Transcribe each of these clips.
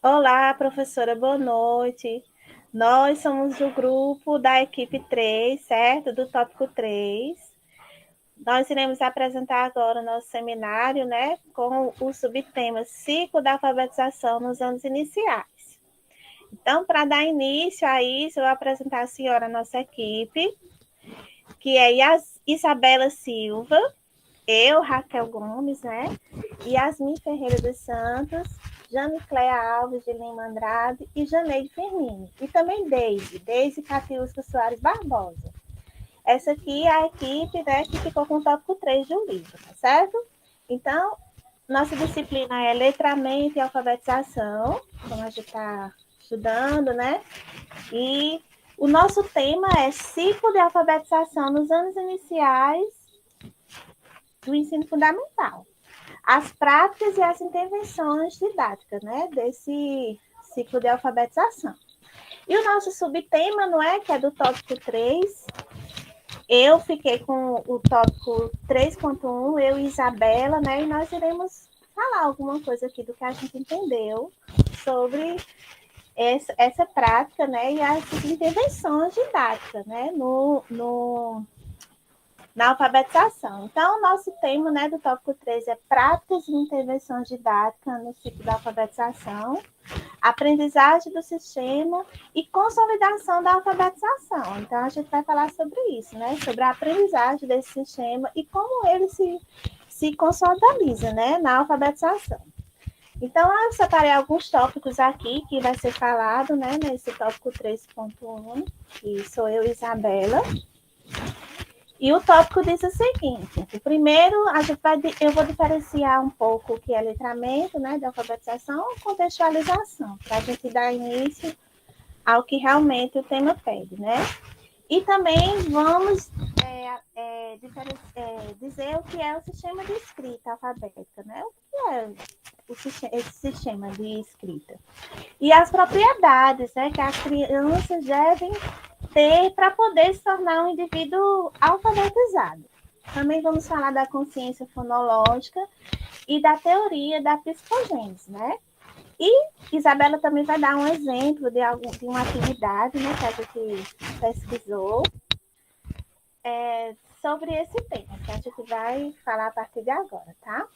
Olá, professora, boa noite. Nós somos o grupo da equipe 3, certo? Do tópico 3. Nós iremos apresentar agora o nosso seminário, né? Com o subtema Ciclo da Alfabetização nos anos iniciais. Então, para dar início a isso, eu vou apresentar a senhora, a nossa equipe, que é Isabela Silva, eu, Raquel Gomes, né? Yasmin Ferreira dos Santos, Jane Cléa Alves de Lima Andrade e Janeide Firmini. E também Deise Catiusca Soares Barbosa. Essa aqui é a equipe, né, que ficou com o tópico 3 do livro, tá certo? Então, nossa disciplina é letramento e alfabetização, como a gente está estudando, né? E o nosso tema é ciclo de alfabetização nos anos iniciais do ensino fundamental. As práticas e as intervenções didáticas, né, desse ciclo de alfabetização. E o nosso subtema, não é, que é do tópico 3, eu fiquei com o tópico 3.1, eu e Isabela, né, e nós iremos falar alguma coisa aqui do que a gente entendeu sobre essa prática, né, e as intervenções didáticas, né, na alfabetização. Então, o nosso tema, né, do tópico 3 é práticas e intervenções didáticas no ciclo da alfabetização, aprendizagem do sistema e consolidação da alfabetização. Então, a gente vai falar sobre isso, né, sobre a aprendizagem desse sistema e como ele se consolidaliza, né, na alfabetização. Então, eu separei alguns tópicos aqui que vai ser falado, né, nesse tópico 3.1, que sou eu, Isabela. E o tópico diz o seguinte: o primeiro, eu vou diferenciar um pouco o que é letramento, né, de alfabetização, contextualização, para a gente dar início ao que realmente o tema pede, né? E também vamos dizer o que é o sistema de escrita alfabética, né? O que é esse sistema de escrita? E as propriedades, né, que as crianças devem ter para poder se tornar um indivíduo alfabetizado. Também vamos falar da consciência fonológica e da teoria da psicogênese, né? E Isabela também vai dar um exemplo de uma atividade, né, que a gente pesquisou sobre esse tema, que a gente vai falar a partir de agora, tá?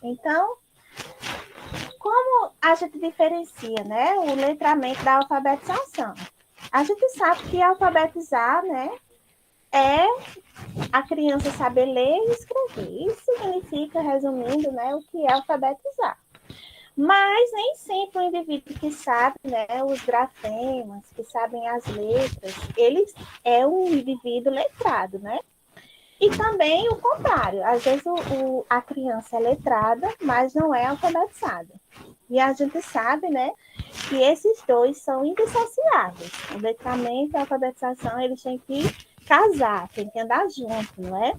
Então, como a gente diferencia, né, o letramento da alfabetização? A gente sabe que alfabetizar, né, é a criança saber ler e escrever. Isso significa, resumindo, né, o que é alfabetizar. Mas nem sempre o indivíduo que sabe, né, os grafemas, que sabem as letras, ele é um indivíduo letrado, né? E também o contrário. Às vezes a criança é letrada, mas não é alfabetizada. E a gente sabe, né, que esses dois são indissociáveis. O letramento e a alfabetização, eles têm que casar, têm que andar junto, não é?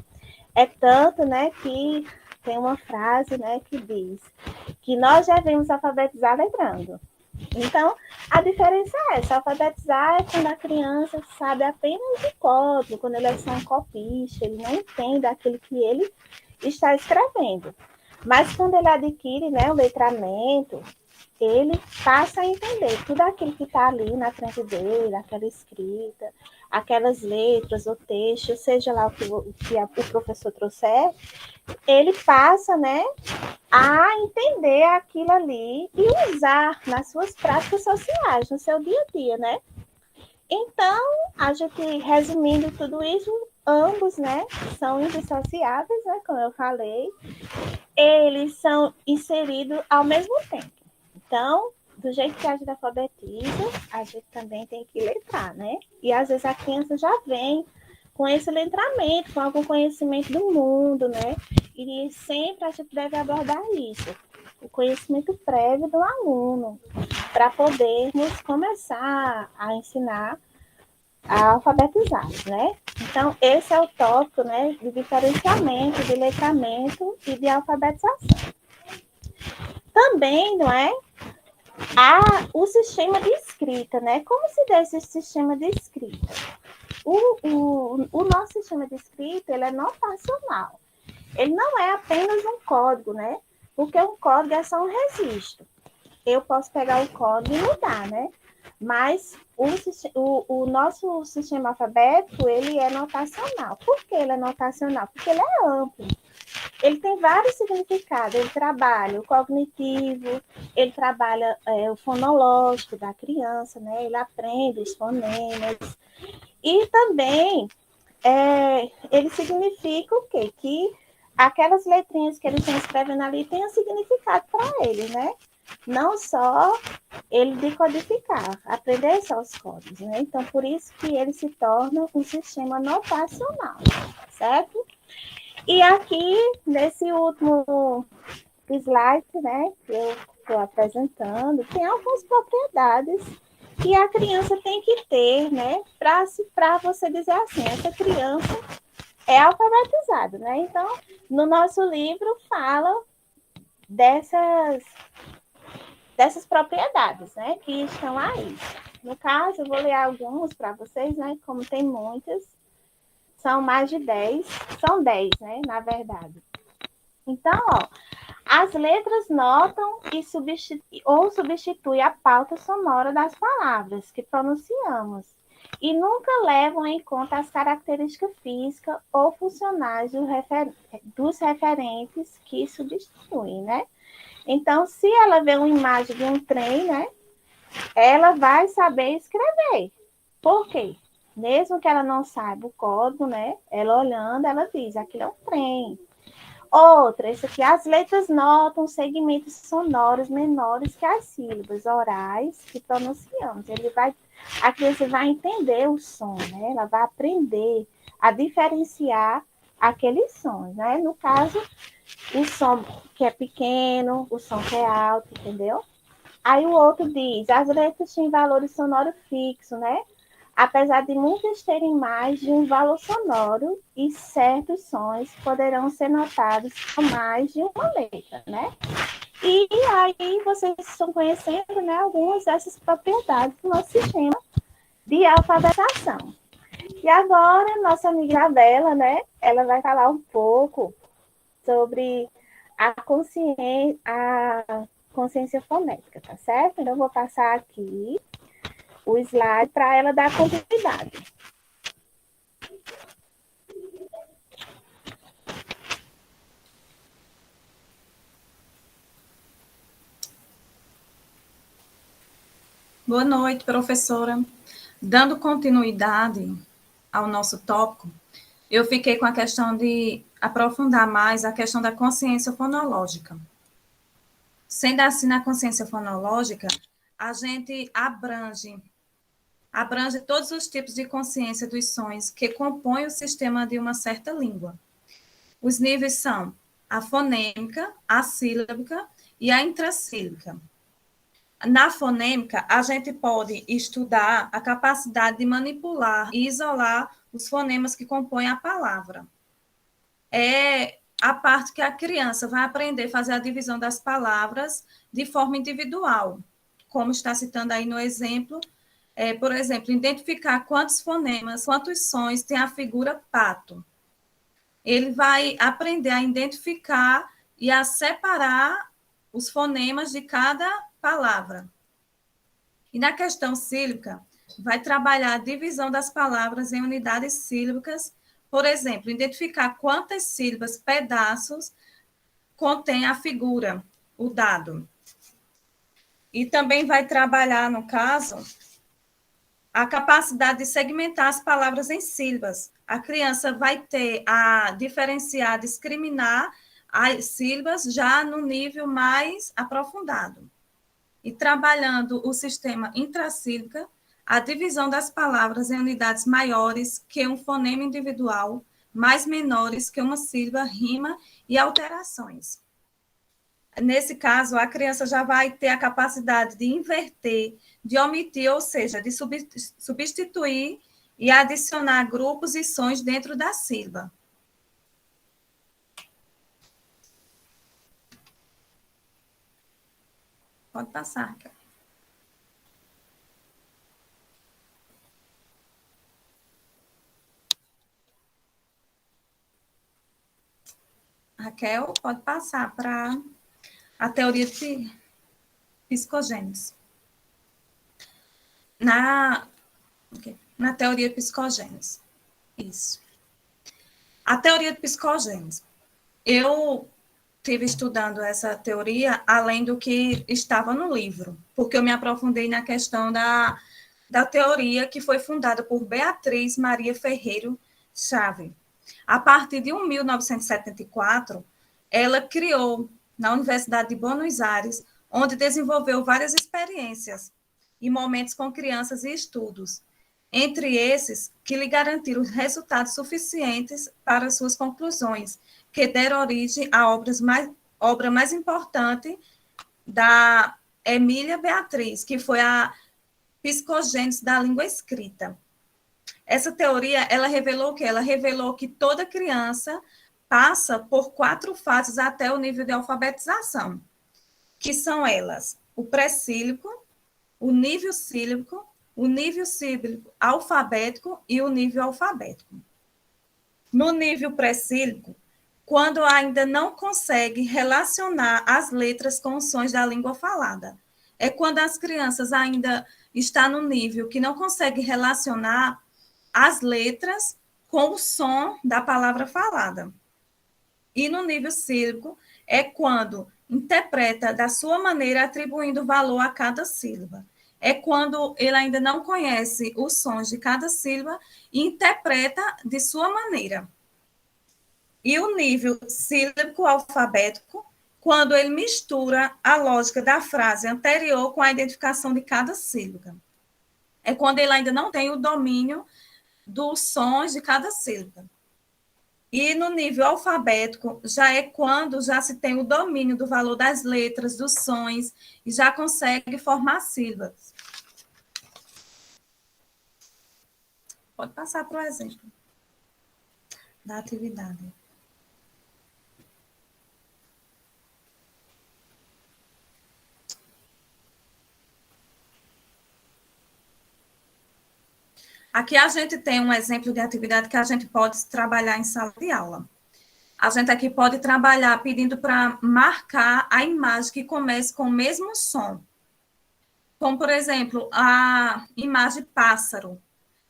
É tanto, né, que tem uma frase, né, que diz que nós devemos alfabetizar letrando. Então, a diferença é essa. Alfabetizar é quando a criança sabe apenas o código, quando ele é só um copista, ele não entende aquilo que ele está escrevendo. Mas quando ele adquire, né, o letramento, ele passa a entender tudo aquilo que está ali na frente dele, aquela escrita, aquelas letras, o texto, seja lá o professor trouxer, ele passa, né, a entender aquilo ali e usar nas suas práticas sociais, no seu dia a dia, né? Então, a gente, resumindo tudo isso, ambos, né, são indissociáveis, né, como eu falei, eles são inseridos ao mesmo tempo. Então, do jeito que a gente alfabetiza, a gente também tem que letrar, né? E às vezes a criança já vem com esse letramento, com algum conhecimento do mundo, né? E sempre a gente deve abordar isso, o conhecimento prévio do aluno, para podermos começar a ensinar a alfabetizar, né? Então, esse é o tópico, né, de diferenciamento, de letramento e de alfabetização. Também, não é? O sistema de escrita, né? Como se dá esse sistema de escrita? O nosso sistema de escrita, ele é notacional. Ele não é apenas um código, né? Porque um código é só um registro. eu posso pegar o código e mudar, né? Mas o nosso sistema alfabético, ele é notacional. Por que ele é notacional? Porque ele é amplo. Ele tem vários significados. Ele trabalha o cognitivo, ele trabalha o fonológico da criança, né? Ele aprende os fonemas. E também ele significa o quê? Que aquelas letrinhas que eles estão escrevendo ali têm um significado para ele, né? Não só ele decodificar, aprender só os códigos, né? Então, por isso que ele se torna um sistema notacional, certo? E aqui, nesse último slide, né, que eu estou apresentando, tem algumas propriedades que a criança tem que ter, né, para você dizer assim, essa criança é alfabetizada, né? Então, no nosso livro fala dessas propriedades, né, que estão aí. No caso, eu vou ler alguns para vocês, né, como tem muitas, são mais de 10, são 10, né, na verdade. Então, ó, as letras notam e substituem a pauta sonora das palavras que pronunciamos e nunca levam em conta as características físicas ou funcionais dos referentes que substituem, né? Então, se ela vê uma imagem de um trem, né, ela vai saber escrever. Por quê? Mesmo que ela não saiba o código, né? Ela olhando, ela diz, aquilo é um trem. Outra, isso aqui, as letras notam segmentos sonoros menores que as sílabas orais que pronunciamos. A criança vai entender o som, né? Ela vai aprender a diferenciar aqueles sons, né? No caso, o som que é pequeno, o som que é alto, entendeu? Aí o outro diz, as letras têm valores sonoros fixos, né? Apesar de muitas terem mais de um valor sonoro e certos sons poderão ser notados com mais de uma letra, né? E aí vocês estão conhecendo, né, algumas dessas propriedades do nosso sistema de alfabetização. E agora, nossa amiga Isabela, né, ela vai falar um pouco sobre a consciência fonética, tá certo? Então, eu vou passar aqui o slide para ela dar continuidade. Boa noite, professora. Dando continuidade ao nosso tópico, eu fiquei com a questão de aprofundar mais a questão da consciência fonológica. Sendo assim, na consciência fonológica, a gente abrange todos os tipos de consciência dos sons que compõem o sistema de uma certa língua. Os níveis são a fonêmica, a sílbica e a intrassílbica. Na fonêmica, a gente pode estudar a capacidade de manipular e isolar os fonemas que compõem a palavra. É a parte que a criança vai aprender a fazer a divisão das palavras de forma individual, como está citando aí no exemplo. Por exemplo, identificar quantos fonemas, quantos sons tem a figura pato. Ele vai aprender a identificar e a separar os fonemas de cada palavra. E na questão sílbica, vai trabalhar a divisão das palavras em unidades sílbicas, por exemplo, identificar quantas sílabas, pedaços, contém a figura, o dado. E também vai trabalhar, no caso, a capacidade de segmentar as palavras em sílabas. A criança vai ter a diferenciar, discriminar as sílabas já no nível mais aprofundado. E trabalhando o sistema intrassílbica, a divisão das palavras em unidades maiores que um fonema individual, mais menores que uma sílaba, rima e alterações. Nesse caso, a criança já vai ter a capacidade de inverter, de omitir, ou seja, de substituir e adicionar grupos e sons dentro da sílaba. Pode passar, Raquel. Raquel, pode passar para a teoria de psicogênese. Na teoria de psicogênese. Isso. A teoria de psicogênese. Eu estive estudando essa teoria além do que estava no livro, porque eu me aprofundei na questão da teoria que foi fundada por Beatriz Maria Ferreiro Chave. A partir de 1974, ela criou na Universidade de Buenos Aires, onde desenvolveu várias experiências e momentos com crianças e estudos, entre esses que lhe garantiram resultados suficientes para suas conclusões, que deram origem à obra mais importante da Emília Beatriz, que foi a psicogênese da língua escrita. Essa teoria, ela revelou o quê? Ela revelou que toda criança passa por 4 fases até o nível de alfabetização, que são elas: o pré-síllico, o nível síllico, o nível síllico alfabético e o nível alfabético. No nível pré-síllico, quando ainda não consegue relacionar as letras com os sons da língua falada. É quando as crianças ainda estão no nível que não consegue relacionar as letras com o som da palavra falada. E no nível síllico é quando interpreta da sua maneira, atribuindo valor a cada sílaba. É quando ele ainda não conhece os sons de cada sílaba e interpreta de sua maneira. E o nível síllico alfabético, quando ele mistura a lógica da frase anterior com a identificação de cada sílaba. É quando ele ainda não tem o domínio dos sons de cada sílaba. E no nível alfabético, já é quando já se tem o domínio do valor das letras, dos sons, e já consegue formar sílabas. Pode passar para o exemplo da atividade. Aqui a gente tem um exemplo de atividade que a gente pode trabalhar em sala de aula. A gente aqui pode trabalhar pedindo para marcar a imagem que comece com o mesmo som. Como, por exemplo, a imagem pássaro.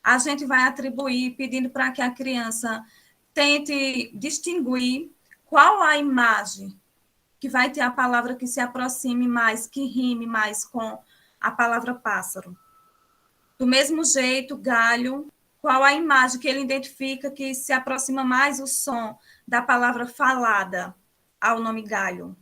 A gente vai atribuir pedindo para que a criança tente distinguir qual a imagem que vai ter a palavra que se aproxime mais, que rime mais com a palavra pássaro. Do mesmo jeito, galho, qual a imagem que ele identifica que se aproxima mais o som da palavra falada ao nome galho.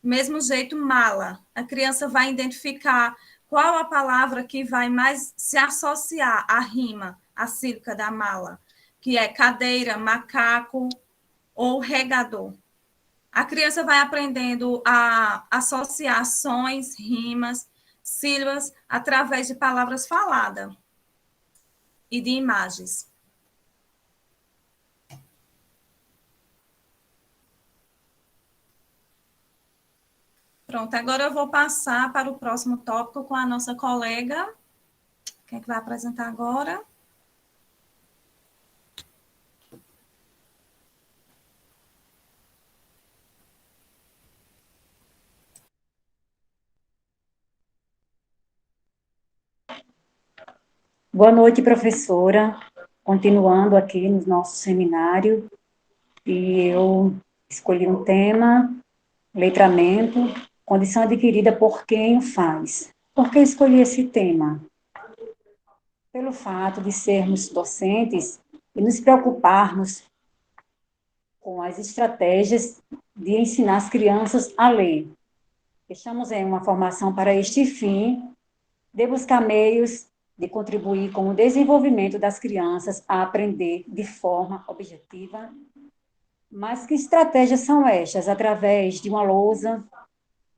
Do mesmo jeito, mala. A criança vai identificar qual a palavra que vai mais se associar à rima, à sílaba da mala, que é cadeira, macaco ou regador. A criança vai aprendendo a associar sons, rimas, sílabas através de palavras faladas e de imagens. Pronto, agora eu vou passar para o próximo tópico com a nossa colega. Quem é que vai apresentar agora? Boa noite, professora. Continuando aqui no nosso seminário, e eu escolhi um tema, letramento, condição adquirida por quem o faz. Por que escolhi esse tema? Pelo fato de sermos docentes e nos preocuparmos com as estratégias de ensinar as crianças a ler. Estamos em uma formação para este fim, de buscar meios de contribuir com o desenvolvimento das crianças a aprender de forma objetiva. Mas que estratégias são estas? Através de uma lousa,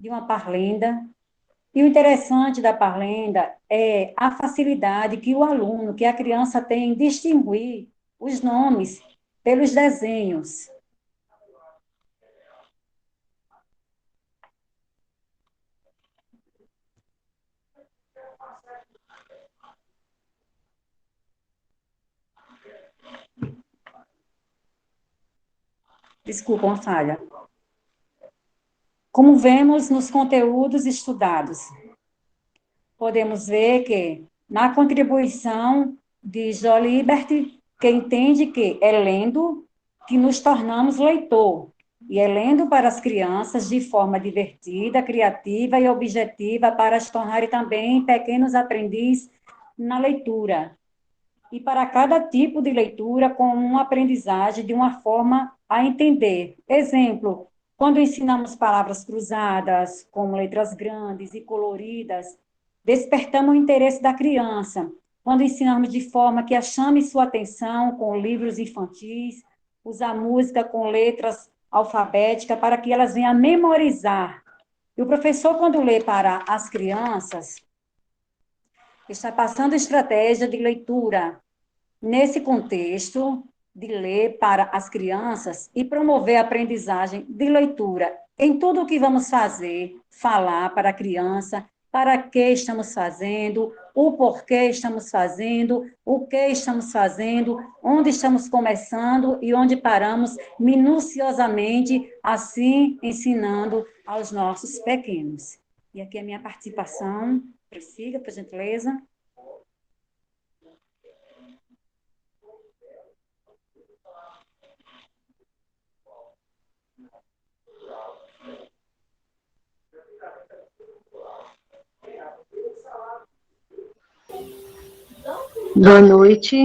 de uma parlenda. E o interessante da parlenda é a facilidade que o aluno, que a criança tem em distinguir os nomes pelos desenhos. Desculpa, uma falha. Como vemos nos conteúdos estudados, podemos ver que, na contribuição de Jolie Libert, que entende que é lendo que nos tornamos leitor, e é lendo para as crianças de forma divertida, criativa e objetiva para as tornarem também pequenos aprendizes na leitura. E para cada tipo de leitura, com uma aprendizagem de uma forma a entender. Exemplo, quando ensinamos palavras cruzadas, como letras grandes e coloridas, despertamos o interesse da criança. Quando ensinamos de forma que a chame sua atenção com livros infantis, usar música com letras alfabéticas para que elas venham a memorizar. E o professor, quando lê para as crianças, está passando estratégia de leitura nesse contexto de ler para as crianças e promover a aprendizagem de leitura em tudo o que vamos fazer, falar para a criança, para que estamos fazendo, o porquê estamos fazendo, o que estamos fazendo, onde estamos começando e onde paramos, minuciosamente, assim ensinando aos nossos pequenos. E aqui é a minha participação. Prossiga, por gentileza. Boa noite.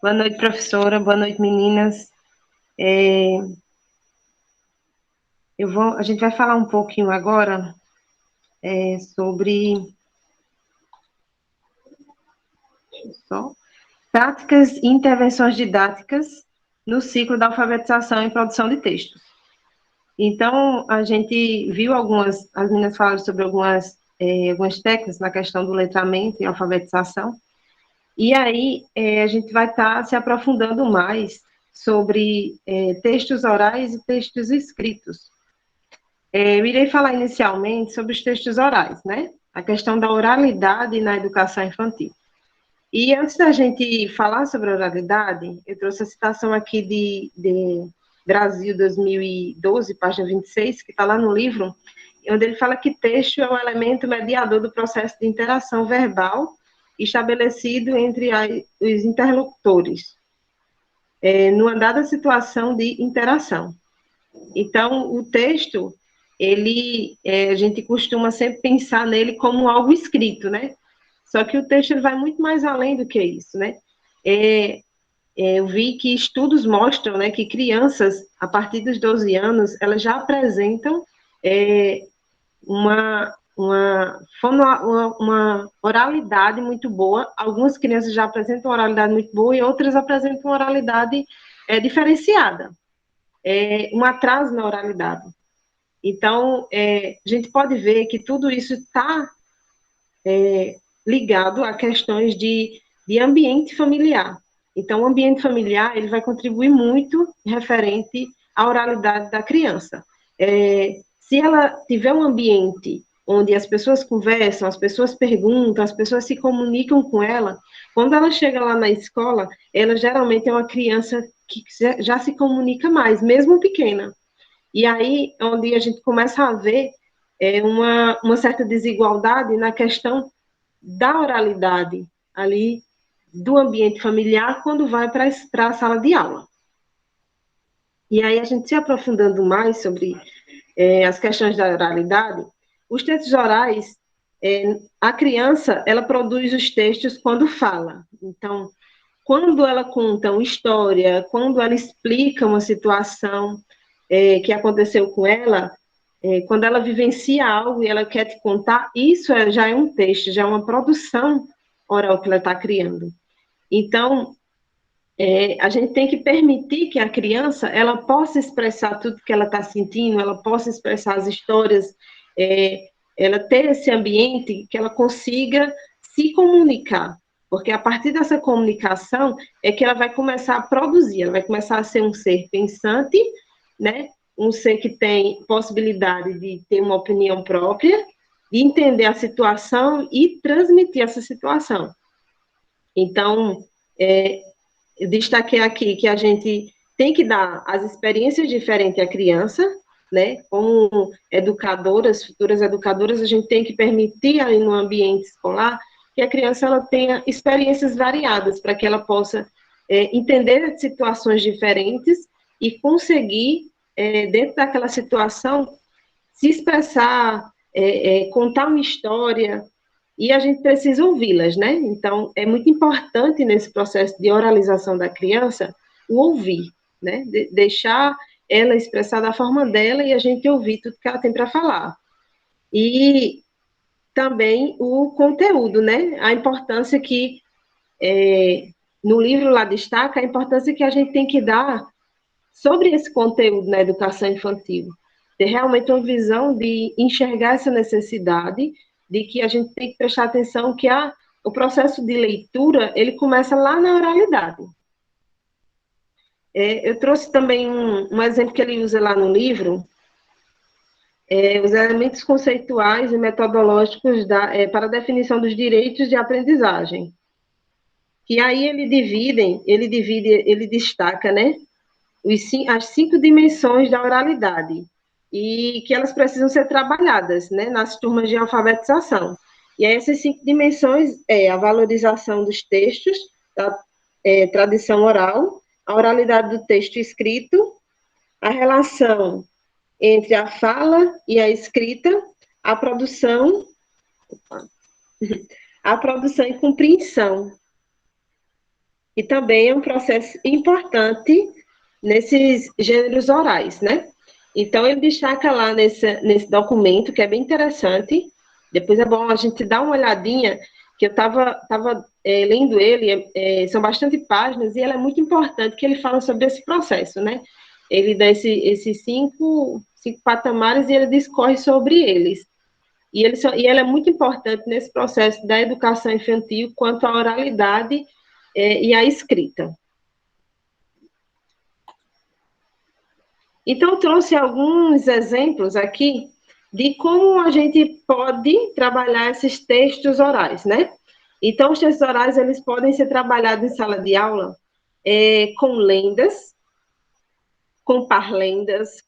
Boa noite, professora. Boa noite, meninas. A gente vai falar um pouquinho agora sobre práticas e intervenções didáticas no ciclo da alfabetização e produção de textos. Então, a gente viu as meninas falaram sobre algumas técnicas na questão do letramento e alfabetização, e aí a gente vai estar se aprofundando mais sobre textos orais e textos escritos. Eu irei falar inicialmente sobre os textos orais, né? A questão da oralidade na educação infantil. E antes da gente falar sobre a oralidade, eu trouxe a citação aqui de Brasil 2012, página 26, que está lá no livro, onde ele fala que texto é um elemento mediador do processo de interação verbal estabelecido entre os interlocutores, numa dada situação de interação. Então, o texto, a gente costuma sempre pensar nele como algo escrito, né? Só que o texto ele vai muito mais além do que isso, né? Eu vi que estudos mostram, né, que crianças, a partir dos 12 anos, elas já apresentam uma oralidade muito boa. Algumas crianças já apresentam uma oralidade muito boa e outras apresentam uma oralidade diferenciada, um atraso na oralidade. Então, a gente pode ver que tudo isso está ligado a questões de ambiente familiar. Então, o ambiente familiar, ele vai contribuir muito referente à oralidade da criança. Se ela tiver um ambiente onde as pessoas conversam, as pessoas perguntam, as pessoas se comunicam com ela, quando ela chega lá na escola, ela geralmente é uma criança que já se comunica mais, mesmo pequena. E aí, onde a gente começa a ver uma certa desigualdade na questão da oralidade ali, do ambiente familiar, quando vai para a sala de aula. E aí, a gente se aprofundando mais sobre as questões da oralidade, os textos orais, a criança, ela produz os textos quando fala. Então, quando ela conta uma história, quando ela explica uma situação que aconteceu com ela, quando ela vivencia algo e ela quer te contar, isso já é um texto, já é uma produção oral que ela está criando. Então, a gente tem que permitir que a criança ela possa expressar tudo que ela está sentindo, ela possa expressar as histórias, ela ter esse ambiente que ela consiga se comunicar, porque a partir dessa comunicação é que ela vai começar a produzir, ela vai começar a ser um ser pensante, né? Um ser que tem possibilidade de ter uma opinião própria, de entender a situação e transmitir essa situação. Então, Eu destaquei aqui que a gente tem que dar as experiências diferentes à criança, né? Como educadoras, futuras educadoras, a gente tem que permitir aí no ambiente escolar que a criança ela tenha experiências variadas para que ela possa entender situações diferentes e conseguir, dentro daquela situação, se expressar, contar uma história, e a gente precisa ouvi-las, né? Então, é muito importante nesse processo de oralização da criança o ouvir, né? Deixar ela expressar da forma dela e a gente ouvir tudo que ela tem para falar. E também o conteúdo, né? A importância que, no livro lá destaca, a importância que a gente tem que dar sobre esse conteúdo na educação infantil. Ter realmente uma visão de enxergar essa necessidade, de que a gente tem que prestar atenção que o processo de leitura, ele começa lá na oralidade. Eu trouxe também um exemplo que ele usa lá no livro, os elementos conceituais e metodológicos para a definição dos direitos de aprendizagem. Que aí ele destaca, né, as 5 dimensões da oralidade, e que elas precisam ser trabalhadas, né, nas turmas de alfabetização. E aí essas 5 dimensões a valorização dos textos, da tradição oral, a oralidade do texto escrito, a relação entre a fala e a escrita, a produção e compreensão. E também é um processo importante nesses gêneros orais, né? Então, ele destaca lá nesse documento, que é bem interessante, depois é bom a gente dar uma olhadinha, que eu estava lendo ele, são bastante páginas, e ele é muito importante, que ele fala sobre esse processo, né? Ele dá esses 5 patamares e ele discorre sobre eles. E ele é muito importante nesse processo da educação infantil quanto à oralidade e à escrita. Então, eu trouxe alguns exemplos aqui de como a gente pode trabalhar esses textos orais, né? Então, os textos orais, eles podem ser trabalhados em sala de aula com lendas, com parlendas,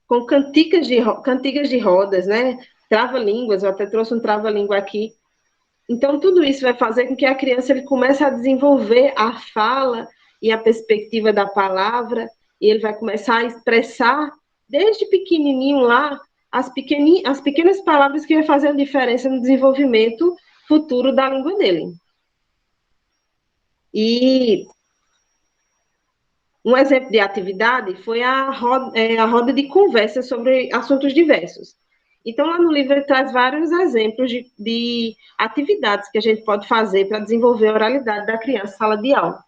com cantigas de rodas, né? Trava-línguas, eu até trouxe um trava-língua aqui. Então, tudo isso vai fazer com que a criança ele comece a desenvolver a fala e a perspectiva da palavra, e ele vai começar a expressar, desde pequenininho lá, as pequenas palavras que vai fazer a diferença no desenvolvimento futuro da língua dele. E um exemplo de atividade foi a roda de conversa sobre assuntos diversos. Então, lá no livro, ele traz vários exemplos de atividades que a gente pode fazer para desenvolver a oralidade da criança em sala de aula.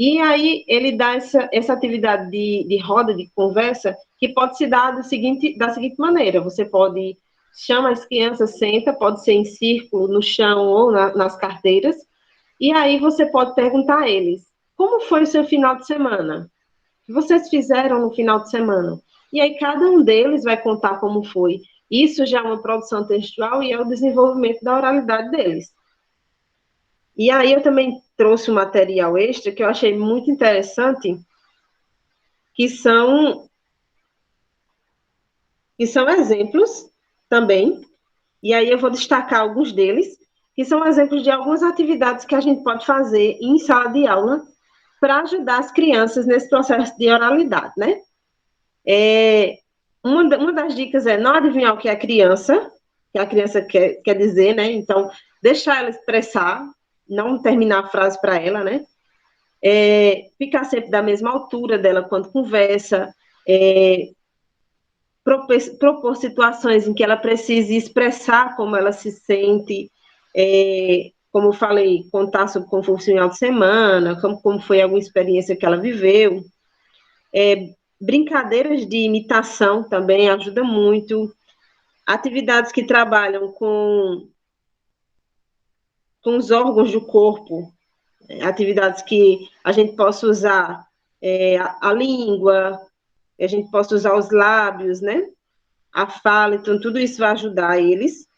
E aí, ele dá essa atividade de roda de conversa, que pode se dar da seguinte maneira: você pode chamar as crianças, senta, pode ser em círculo, no chão ou nas carteiras, e aí você pode perguntar a eles: como foi o seu final de semana? O que vocês fizeram no final de semana? E aí cada um deles vai contar como foi. Isso já é uma produção textual e é o desenvolvimento da oralidade deles. E aí eu também trouxe um material extra que eu achei muito interessante, que são exemplos também, e aí eu vou destacar alguns deles, que são exemplos de algumas atividades que a gente pode fazer em sala de aula para ajudar as crianças nesse processo de oralidade, né? Uma das dicas é não adivinhar o que a criança quer dizer, né? Então, deixar ela expressar, não terminar a frase para ela, né? Ficar sempre da mesma altura dela quando conversa, propor situações em que ela precise expressar como ela se sente, como eu falei, contar sobre como foi o final de semana, como foi alguma experiência que ela viveu. Brincadeiras de imitação também ajuda muito. Atividades que trabalham com os órgãos do corpo, atividades que a gente possa usar a língua, a gente possa usar os lábios, né? A fala, então tudo isso vai ajudar eles.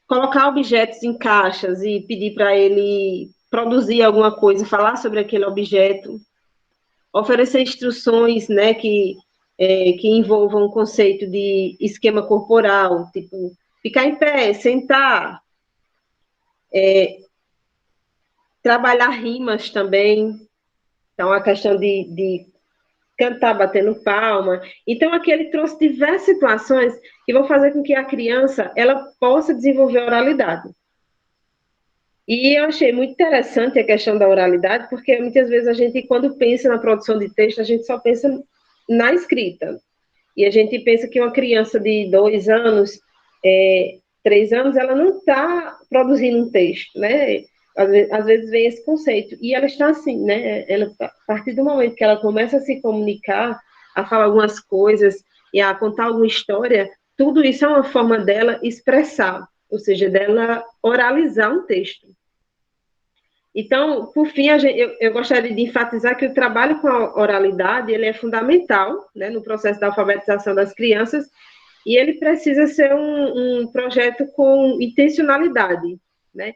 colocar objetos em caixas e pedir para ele produzir alguma coisa, falar sobre aquele objeto, oferecer instruções, né, que envolvam o conceito de esquema corporal, tipo, ficar em pé, sentar, trabalhar rimas também, então a questão de cantar batendo palma. Então, aqui ele trouxe diversas situações que vão fazer com que a criança ela possa desenvolver a oralidade. E eu achei muito interessante a questão da oralidade, porque muitas vezes a gente, quando pensa na produção de texto, a gente só pensa na escrita. E a gente pensa que uma criança de 2 anos, 3 anos, ela não está produzindo um texto, né? Às vezes vem esse conceito. E ela está assim, né? Ela, a partir do momento que ela começa a se comunicar, a falar algumas coisas e a contar alguma história, tudo isso é uma forma dela expressar, ou seja, dela oralizar um texto. Então, por fim, eu gostaria de enfatizar que o trabalho com a oralidade ele é fundamental, né, no processo da alfabetização das crianças, e ele precisa ser um projeto com intencionalidade, né?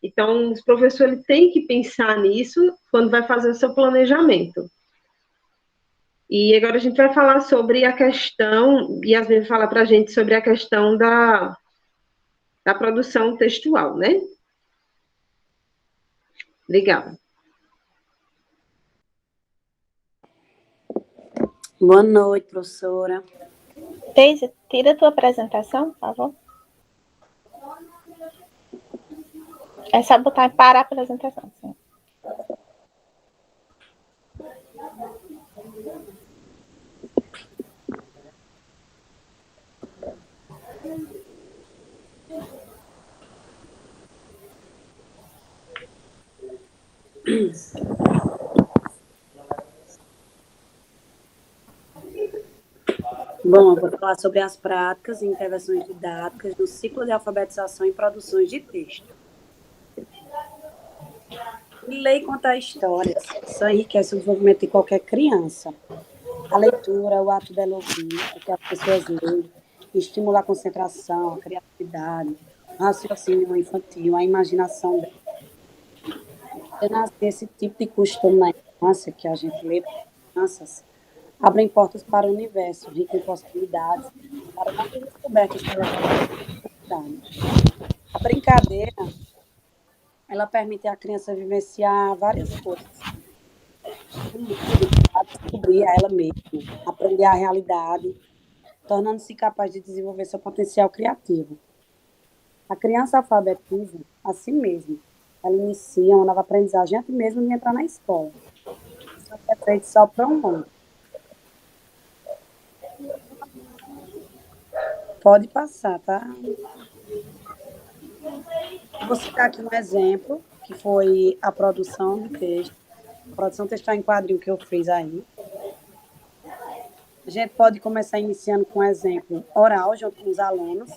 Então, os professores têm que pensar nisso quando vai fazer o seu planejamento. E agora a gente vai falar sobre a questão, e às vezes falar para a gente sobre a questão da produção textual, né? Obrigada. Boa noite, professora. Deise, tira a tua apresentação, por favor. É só botar para a apresentação. Sim. Bom, eu vou falar sobre as práticas e intervenções didáticas no ciclo de alfabetização e produções de texto. Ler e contar histórias, isso enriquece o desenvolvimento de qualquer criança. A leitura, o ato de ouvir, o que as pessoas leem, estimula a concentração, a criatividade, o raciocínio infantil, a imaginação dela. Esse tipo de costume na infância, que a gente lê para crianças, abrem portas para o universo, rico em possibilidades, para novas descobertas pela criatividade. A brincadeira, ela permite à criança vivenciar várias coisas. A descobrir a ela mesma, aprender a realidade, tornando-se capaz de desenvolver seu potencial criativo. A criança alfabetiza a si mesma. Ela inicia uma nova aprendizagem antes mesmo de entrar na escola. Isso é feito só para um ano. Pode passar, tá? Vou citar aqui um exemplo, que foi a produção de texto, a produção textual em quadrinho que eu fiz aí. A gente pode começar iniciando com um exemplo oral, junto com os alunos.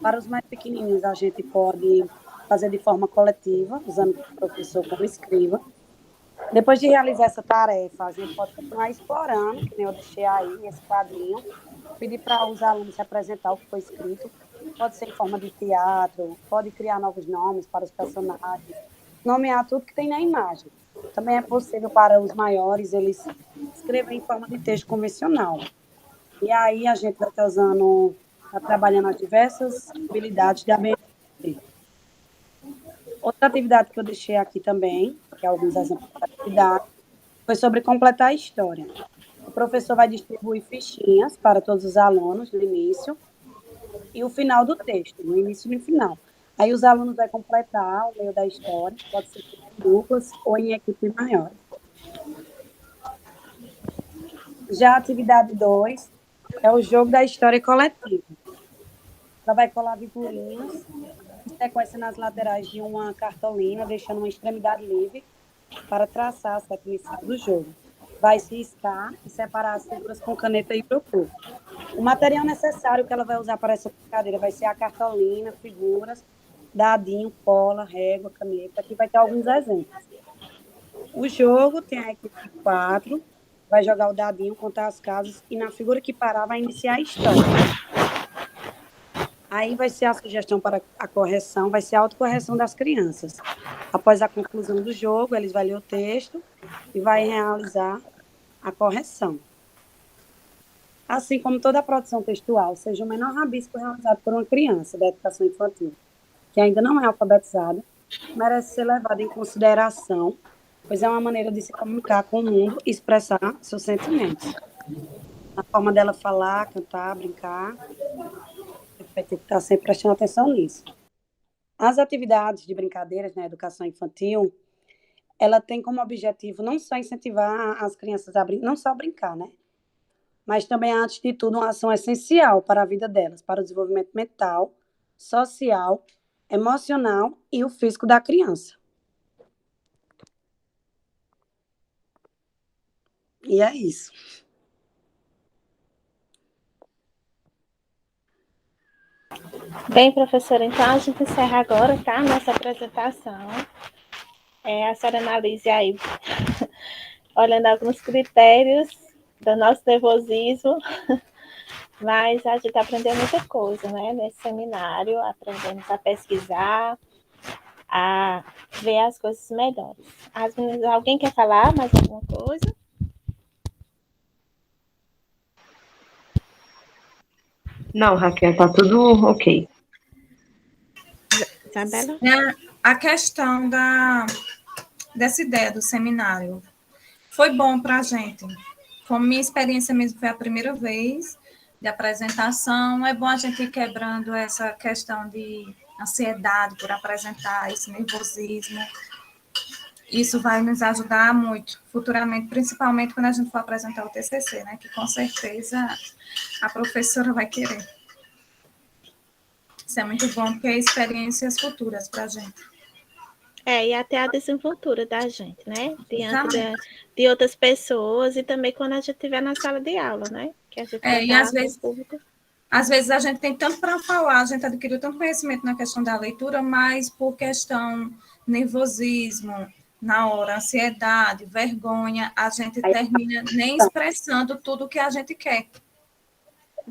Para os mais pequenininhos, a gente pode fazer de forma coletiva, usando o professor como escriba. Depois de realizar essa tarefa, a gente pode continuar explorando, que nem eu deixei aí, esse quadrinho, pedir para os alunos se apresentar o que foi escrito. Pode ser em forma de teatro, pode criar novos nomes para os personagens, nomear tudo que tem na imagem. Também é possível para os maiores, eles escreverem em forma de texto convencional. E aí a gente vai estar usando, trabalhando as diversas habilidades da ABNT. Outra atividade que eu deixei aqui também, que é alguns exemplos da atividade, foi sobre completar a história. O professor vai distribuir fichinhas para todos os alunos no início e o final do texto, no início e no final. Aí os alunos vão completar o meio da história, pode ser em duplas ou em equipe maior. Já a atividade 2 é o jogo da história coletiva. Ela vai colar figurinhas em sequência nas laterais de uma cartolina, deixando uma extremidade livre para traçar a seta inicial do jogo. Vai se riscar e separar as figuras com caneta e isopor. O material necessário que ela vai usar para essa brincadeira vai ser a cartolina, figuras, dadinho, cola, régua, caneta. Aqui vai ter alguns exemplos. O jogo tem a equipe de 4, vai jogar o dadinho, contar as casas e na figura que parar vai iniciar a história. Aí vai ser a sugestão para a correção, vai ser a autocorreção das crianças. Após a conclusão do jogo, eles vão ler o texto e vai realizar a correção. Assim como toda a produção textual, seja o menor rabisco realizado por uma criança da educação infantil, que ainda não é alfabetizada, merece ser levada em consideração, pois é uma maneira de se comunicar com o mundo e expressar seus sentimentos. A forma dela falar, cantar, brincar, vai ter que estar sempre prestando atenção nisso. As atividades de brincadeiras na educação infantil, ela tem como objetivo não só incentivar as crianças a não só brincar, né? Mas também, antes de tudo, uma ação essencial para a vida delas, para o desenvolvimento mental, social, emocional e o físico da criança. E é isso. Bem, professora, então a gente encerra agora, tá? Nossa apresentação. A senhora analise aí, olhando alguns critérios do nosso nervosismo, mas a gente aprendeu muita coisa, né? Nesse seminário, aprendemos a pesquisar, a ver as coisas melhores. As meninas, alguém quer falar mais alguma coisa? Não, Raquel, tá tudo ok. Isabela? A questão dessa ideia do seminário foi bom para a gente. Como minha experiência mesmo foi a primeira vez de apresentação, é bom a gente ir quebrando essa questão de ansiedade por apresentar, esse nervosismo. Isso vai nos ajudar muito futuramente, principalmente quando a gente for apresentar o TCC, né? Que com certeza a professora vai querer. Isso é muito bom, porque é experiências futuras para a gente. E até a desenvoltura da gente, né? Diante de outras pessoas e também quando a gente estiver na sala de aula, né? Que a gente vai e estar no público. Às vezes a gente tem tanto para falar, a gente adquiriu tanto conhecimento na questão da leitura, mas por questão nervosismo, na hora, ansiedade, vergonha, a gente termina nem expressando tudo o que a gente quer.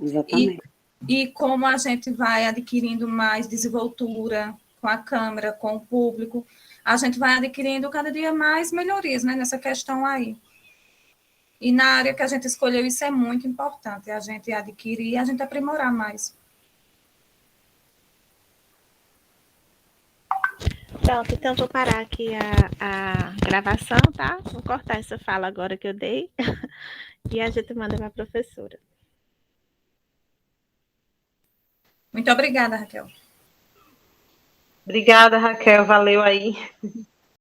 Exatamente. E como a gente vai adquirindo mais desenvoltura com a câmera, com o público, a gente vai adquirindo cada dia mais melhorias, né, nessa questão aí. E na área que a gente escolheu, isso é muito importante, a gente adquirir e a gente aprimorar mais. Pronto, então vou parar aqui a gravação, tá? Vou cortar essa fala agora que eu dei e a gente manda para a professora. Muito obrigada, Raquel. Obrigada, Raquel. Valeu aí.